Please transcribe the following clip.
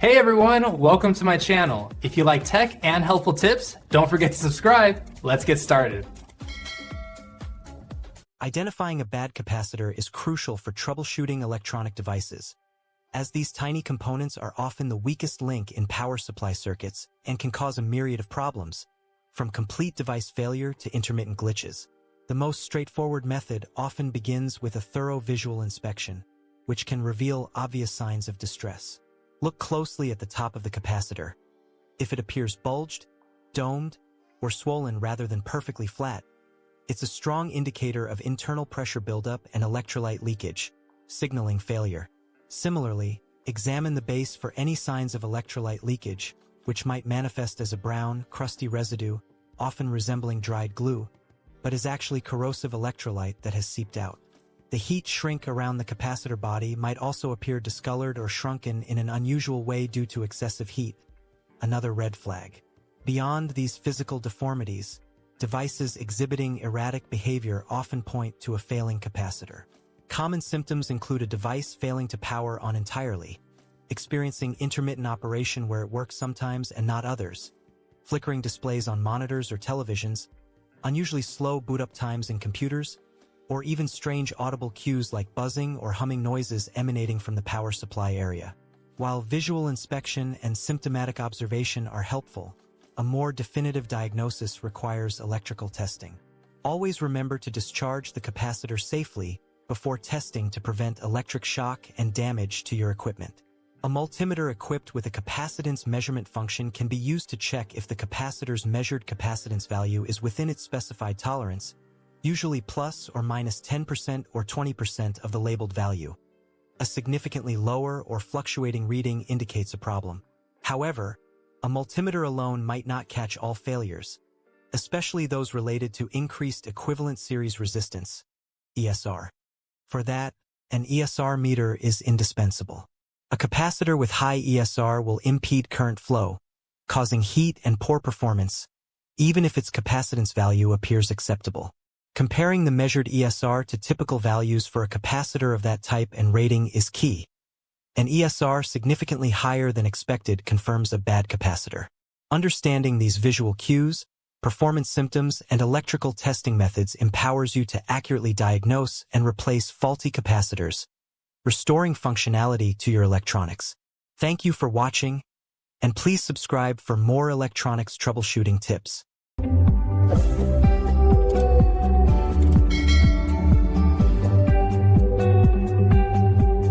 Hey everyone, welcome to my channel. If you like tech and helpful tips, don't forget to subscribe. Let's get started. Identifying a bad capacitor is crucial for troubleshooting electronic devices, as these tiny components are often the weakest link in power supply circuits and can cause a myriad of problems, from complete device failure to intermittent glitches. The most straightforward method often begins with a thorough visual inspection, which can reveal obvious signs of distress. Look closely at the top of the capacitor. If it appears bulged, domed, or swollen rather than perfectly flat, it's a strong indicator of internal pressure buildup and electrolyte leakage, signaling failure. Similarly, examine the base for any signs of electrolyte leakage, which might manifest as a brown, crusty residue, often resembling dried glue, but is actually corrosive electrolyte that has seeped out. The heat shrink around the capacitor body might also appear discolored or shrunken in an unusual way due to excessive heat, another red flag. Beyond these physical deformities, devices exhibiting erratic behavior often point to a failing capacitor. Common symptoms include a device failing to power on entirely, experiencing intermittent operation where it works sometimes and not others, flickering displays on monitors or televisions, unusually slow boot-up times in computers, or even strange audible cues like buzzing or humming noises emanating from the power supply area. While visual inspection and symptomatic observation are helpful, a more definitive diagnosis requires electrical testing. Always remember to discharge the capacitor safely before testing to prevent electric shock and damage to your equipment. A multimeter equipped with a capacitance measurement function can be used to check if the capacitor's measured capacitance value is within its specified tolerance, usually plus or minus 10% or 20% of the labeled value. A significantly lower or fluctuating reading indicates a problem. However, a multimeter alone might not catch all failures, especially those related to increased equivalent series resistance, ESR. For that, an ESR meter is indispensable. A capacitor with high ESR will impede current flow, causing heat and poor performance, even if its capacitance value appears acceptable. Comparing the measured ESR to typical values for a capacitor of that type and rating is key. An ESR significantly higher than expected confirms a bad capacitor. Understanding these visual cues, performance symptoms, and electrical testing methods empowers you to accurately diagnose and replace faulty capacitors, restoring functionality to your electronics. Thank you for watching, and please subscribe for more electronics troubleshooting tips.